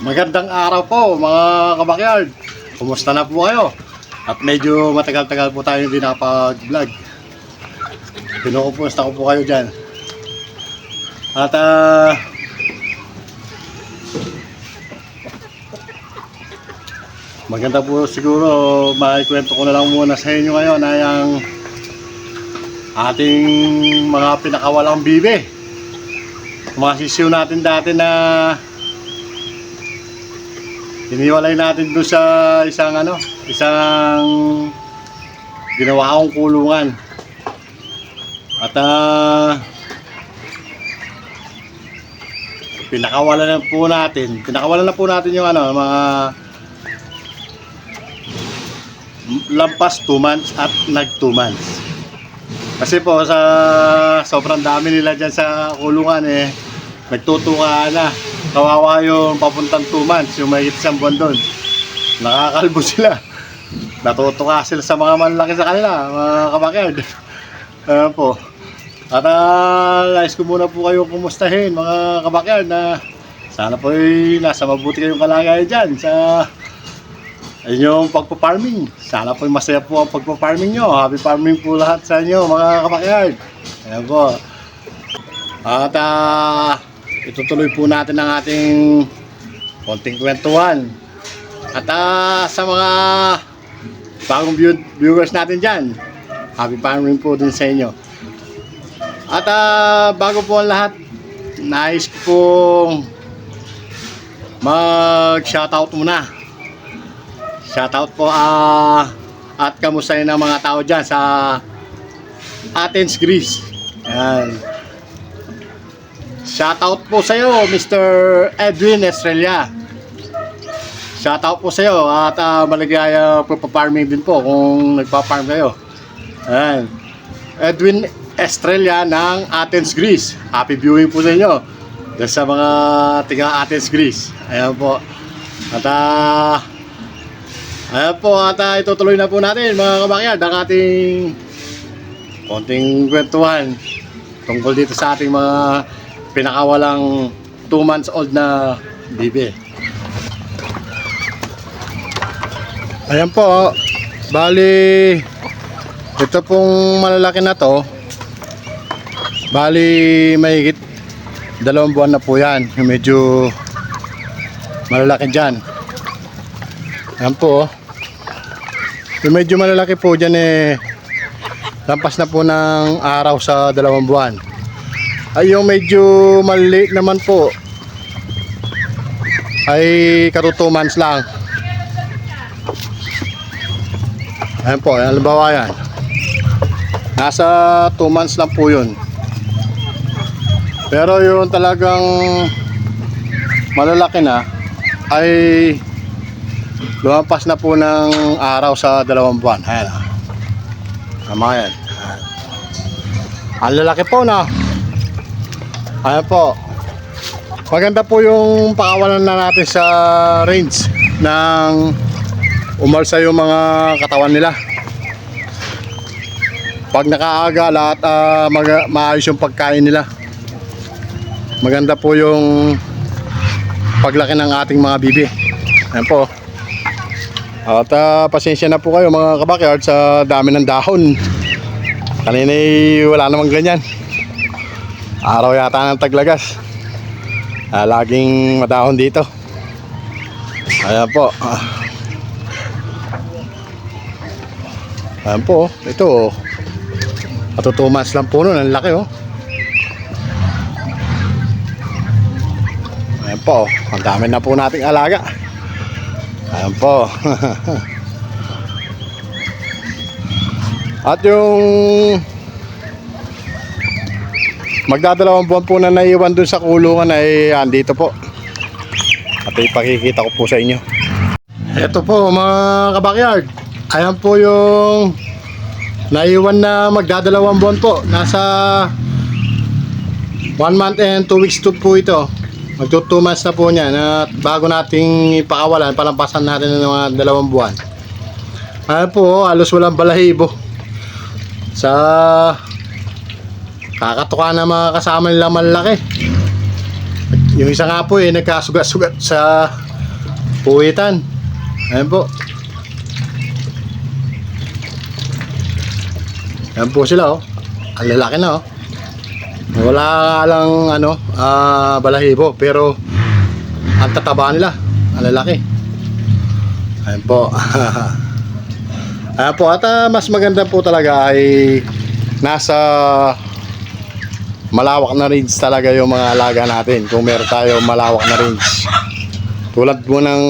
Magandang araw po mga kabakyard. Kumusta na po kayo? At medyo matagal-tagal po tayo hindi nakapag-vlog. Pinukumusta ko po kayo dyan. At maganda po siguro maikwento ko na lang muna sa inyo ngayon ay ang ating mga pinakawalang bibe. Mga sisiw natin dati na iniwalay natin doon sa isang ginawa akong kulungan. At pinakawalan na po natin yung mga lampas 2 months at nag 2 months. Kasi po sa sobrang dami nila dyan sa kulungan nagtutuka na. Kawawa yung papuntang 2 months, yung may isang buwan doon. Nakakalbo sila. Natutuka sila sa mga malaki sa kanila, mga kabakyard. Ayan po. At nais ko muna po kayo kumustahin, mga kabakyard, na sana po nasa mabuti kayong kalagayan dyan sa inyong pagpa-farming. Sana po masaya po ang pagpa-farming nyo. Happy farming po lahat sa inyo, mga kabakyard. Ayan po. At itutuloy po natin ang ating konting kwentuhan. At sa mga bagong viewers natin dyan, happy farming po din sa inyo. At bago po ang lahat, nais ko pong mag-shoutout muna. Shoutout po at kamustahin ang mga tao dyan sa Athens, Greece. Ayan. Shoutout po sa iyo, Mr. Edwin Estrella. Shoutout po sa iyo at maligaya pagpa-farming din po kung nagpa-farm kayo. Ayan. Edwin Estrella ng Athens, Greece. Happy viewing po sa inyo. Dahil sa mga tiga Athens, Greece. Ayan po. At ayan po, at itutuloy na po natin, mga kabakyard, ang ating konting kwentuhan tungkol dito sa ating mga pinakawalang 2 months old na bibe. Ayan po, bali ito pong malalaki na to, bali mahigit 2 buwan na po yan. Medyo malalaki dyan. Ayan po, yung medyo malalaki po dyan lampas na po ng araw sa 2 buwan. Ay yung medyo maliit naman po ay kato 2 months lang. Ayan po, halimbawa yan, nasa 2 months lang po yun. Pero yung talagang malalaki na ay lumampas na po ng araw sa 2 buwan. Ayan, tama yan. Ang lalaki po na. Ayan po. Maganda po yung pakawalan na natin sa range ng umalsa yung mga katawan nila. Pag nakaaga lahat maayos yung pagkain nila. Maganda po yung paglaki ng ating mga bibi. Ayan po. At pasensya na po kayo, mga kabakyard, sa dami ng dahon. Kanina wala namang ganyan. Araw yata ng taglagas. Laging madahon dito. Ayan po. Ayan po. Ito matutumas lang po nun. Ang laki Ayan po. Ang dami na po nating alaga. Ayan po. At yung magdadalawang buwan po na naiwan dun sa kulungan ay andito po. At ipakikita ko po sa inyo. Ito po, mga kabakyard. Ayan po yung naiwan na magdadalawang buwan po. Nasa 1 month and 2 weeks to po ito. Magto 2 months na po niya. At bago nating ipakawalan, palampasan natin ng mga 2 buwan. Ayan po, halos walang balahibo. Sa kakatuka na mga kasama nilang malaki. Yung isa nga po nagkasugat-sugat sa puwitan. Ayan po. Ayan po sila, oh. Ang lalaki na, oh. Wala lang ano, balahibo, pero ang tataba nila, ang lalaki. Ayan po. Ayan po, at mas maganda po talaga ay nasa malawak na range talaga yung mga alaga natin. Kung meron tayo malawak na range, tulad po ng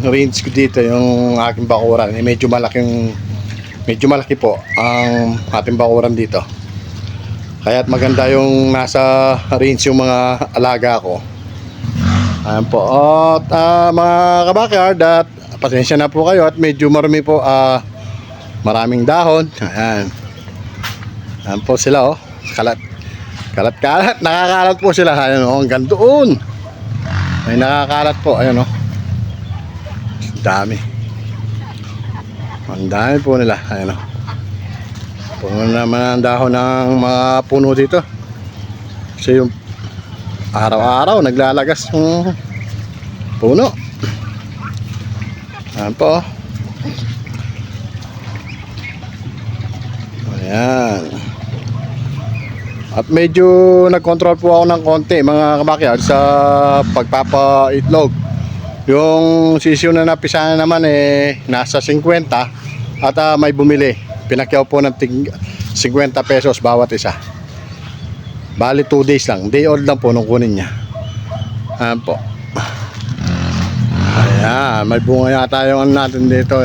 range ko dito, yung aking bakuran, medyo malaki po ang ating bakuran dito. Kaya't maganda yung nasa range yung mga alaga ko. Ayan po. At mga kabakyard, at pasensya na po kayo at medyo marami po, maraming dahon. Ayan. Ayan po sila, oh. Kalat, nakakalat po sila. Ayan, oh, hanggang doon. May nakakalat po. Ayan, oh. Ang dami po nila. Ayan, oh. Puno naman ang dahon ng mga puno dito. Kasi yung araw-araw naglalagas yung puno. Ayan po. Ayan. At medyo nag-control po ako ng konti mga kabakyard sa pagpapaitlog. Yung sisyo na napisahan naman nasa 50 at may bumili. Pinakyaw po ng 50 pesos bawat isa. Bali 2 days lang. Day old lang po nung kunin niya. Ayan po. Ayan. May bunga yata yung natin dito.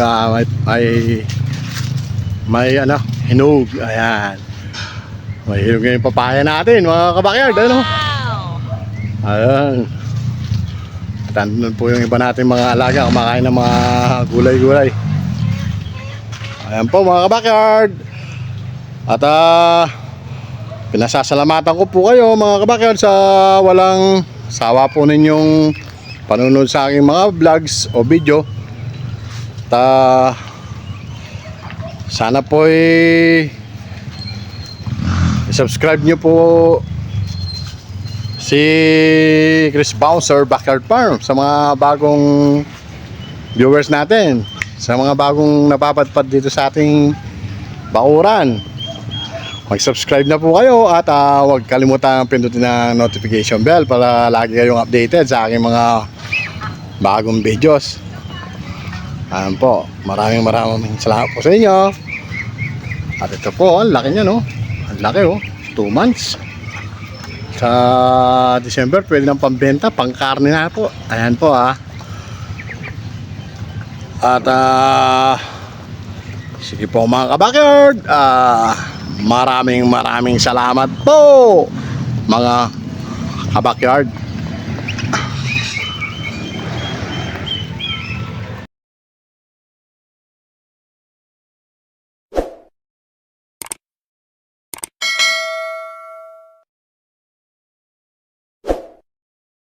May ano, hinog. Ayan. May hinog yung papaya natin mga kabakyard. Ano? Ayan. At andun po yung iba natin mga alaga. Kumakain ng mga gulay-gulay. Ayan po mga kabakyard. At pinasasalamatan ko po kayo mga kabakyard sa walang sawa po ninyong panunod sa aking mga vlogs o video. At sana po subscribe nyo po si Chris Bouncer Backyard Farm sa mga bagong viewers natin, sa mga bagong napapadpad dito sa ating bakuran. Mag-subscribe na po kayo at huwag kalimutan pindutin ang notification bell para lagi kayong updated sa aking mga bagong videos. Ayan po, maraming salamat po sa inyo. At ito po, ang laki niya, no? Ang laki, oh. 2 months. Sa December, pwede ng pambenta, pangkarne na po. Ayan po, At sige po mga kabakyard, maraming salamat po mga kabakyard.